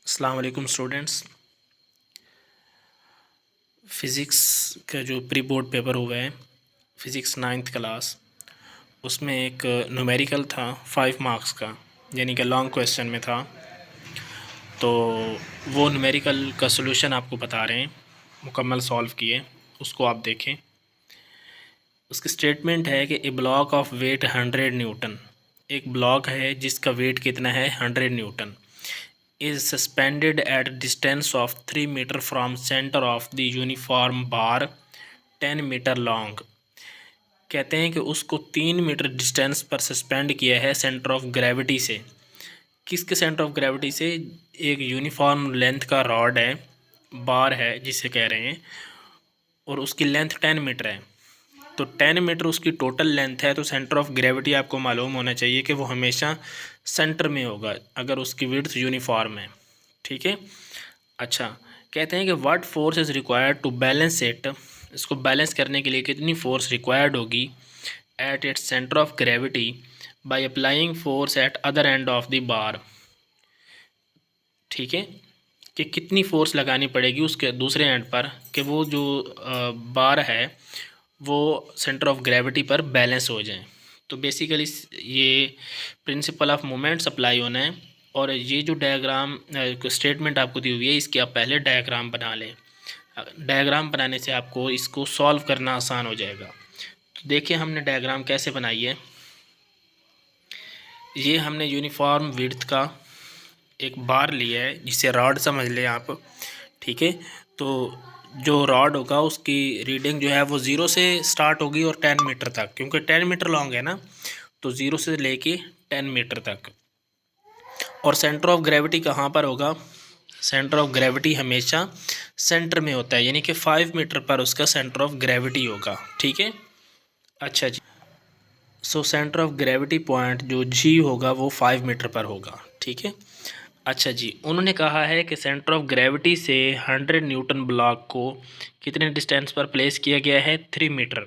अस्सलाम वालेकुम students. Physics का जो प्री बोर्ड पेपर हुआ है, फ़िज़िक्स 9th क्लास, उसमें एक न्यूमेरिकल था 5 मार्क्स का, यानी कि लॉन्ग क्वेश्चन में था। तो वो न्यूमेरिकल का सॉल्यूशन आपको बता रहे हैं, मुकम्मल सॉल्व किए, उसको आप देखें। उसकी स्टेटमेंट है कि ए ब्लॉक ऑफ वेट 100 न्यूटन, एक ब्लॉक है जिसका वेट कितना है 100 Newton, is suspended at a distance of 3 meter from center of the uniform bar 10 metre long. कहते हैं कि उसको 3 मीटर डिस्टेंस पर सस्पेंड किया है सेंटर ऑफ ग्रेविटी से। किसके सेंटर ऑफ ग्रेविटी से? एक यूनिफॉर्म लेंथ का रॉड है, बार है जिसे कह रहे हैं, और उसकी लेंथ 10 मीटर है। तो 10 मीटर उसकी टोटल लेंथ है, तो सेंटर ऑफ ग्रेविटी आपको मालूम होना चाहिए कि वो हमेशा सेंटर में होगा अगर उसकी विड्थ यूनिफॉर्म है। ठीक है। अच्छा, कहते हैं कि what force is required to balance it, इसको बैलेंस करने के लिए कितनी फोर्स रिक्वायर्ड होगी at its centre of gravity by applying force at other end of the bar. ठीक है, कि कितनी फोर्स लगानी पड़ेगी उसके दूसरे एंड पर कि वो जो बार है वो सेंटर ऑफ ग्रेविटी पर बैलेंस हो जाए। तो बेसिकली ये प्रिंसिपल ऑफ मोमेंट्स अप्लाई होना है। और ये जो डायग्राम स्टेटमेंट आपको दी हुई है, इसके आप पहले डायग्राम बना लें। डायग्राम बनाने से आपको इसको सॉल्व करना आसान हो जाएगा। तो देखिए हमने डायग्राम कैसे बनाई है। ये हमने यूनिफॉर्म विड्थ का एक बार लिया है, जिसे रॉड समझ लें आप। ठीक है, तो जो रॉड होगा उसकी रीडिंग जो है वो 0 से स्टार्ट होगी और 10 मीटर तक, क्योंकि 10 मीटर लॉन्ग है ना, तो 0 से लेके 10 मीटर तक। और सेंटर ऑफ ग्रेविटी कहाँ पर होगा? सेंटर ऑफ ग्रेविटी हमेशा सेंटर में होता है, यानी कि 5 मीटर पर उसका सेंटर ऑफ ग्रेविटी होगा। ठीक है। अच्छा जी, so centre of gravity point जो जी होगा वो 5 मीटर पर होगा। ठीक है। अच्छा जी, उन्होंने कहा है कि सेंटर ऑफ ग्रेविटी से 100 न्यूटन ब्लॉक को कितने डिस्टेंस पर प्लेस किया गया है? 3 मीटर।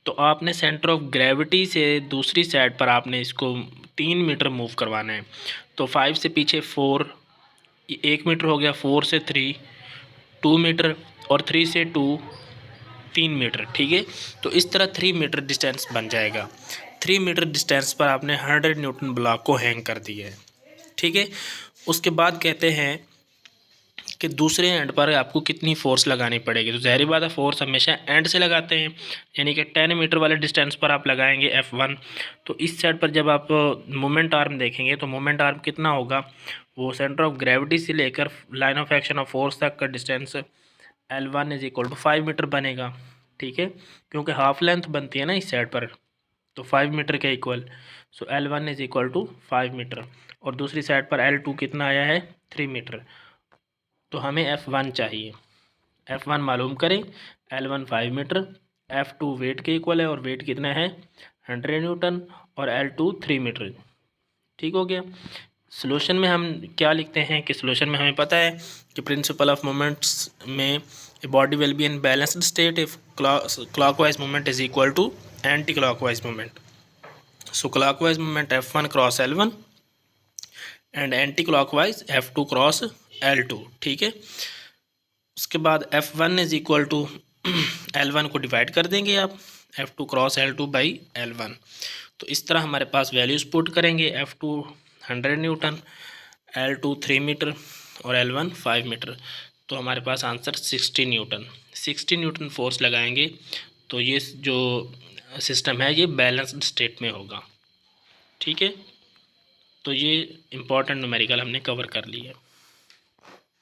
तो आपने सेंटर ऑफ ग्रेविटी से दूसरी साइड पर आपने इसको 3 मीटर मूव करवाना है। तो 5 से पीछे 4, 1 मीटर हो गया, 4 से 3 2 मीटर, और 3 से 2 3 मीटर। ठीक है, तो इस तरह 3 मीटर डिस्टेंस बन जाएगा। 3 मीटर डिस्टेंस पर आपने 100 न्यूटन ब्लॉक को हैंग कर दिया है। ठीक है। उसके बाद कहते हैं कि दूसरे एंड पर आपको कितनी फोर्स लगानी पड़ेगी। तो ज़ाहिर बात है फोर्स हमेशा एंड से लगाते हैं, यानी कि 10 मीटर वाले डिस्टेंस पर आप लगाएंगे F1। तो इस साइड पर जब आप मोमेंट आर्म देखेंगे तो मोमेंट आर्म कितना होगा? वो सेंटर ऑफ ग्रेविटी से लेकर line of action of force तक का distance L1 is equal to 5 metre बनेगा। ठीक है, क्योंकि हाफ लेंथ बनती है ना इस साइड पर, तो 5 मीटर के equal. So L1 is equal to 5 metre, और दूसरी साइड पर L2 कितना आया है? 3 मीटर। तो हमें F1 चाहिए। F1 मालूम करें। L1 5 मीटर, F2 वेट के इक्वल है, और वेट कितना है? 100 न्यूटन, और L2 3 मीटर। ठीक हो गया। सोल्यूशन में हम क्या लिखते हैं कि सोल्यूशन में हमें पता है कि प्रिंसिपल ऑफ मोमेंट्स में a body will be in balanced state if clockwise moment is equal to anti clockwise moment. So clockwise moment F1 cross L1 and anti clockwise F2 cross L2। ठीक है। उसके बाद F1 is equal to L1 को divide कर देंगे आप, F2 cross L2 by L1। तो इस तरह हमारे पास वैल्यूज़ पुट करेंगे। F2 100 न्यूटन, L2 3 मीटर, और L1 5 मीटर। तो हमारे पास आंसर 60 न्यूटन। 60 न्यूटन फोर्स लगाएंगे तो ये जो सिस्टम है ये बैलेंस्ड स्टेट में होगा। ठीक है, तो ये इम्पॉर्टेंट न्यूमेरिकल हमने कवर कर लिया है।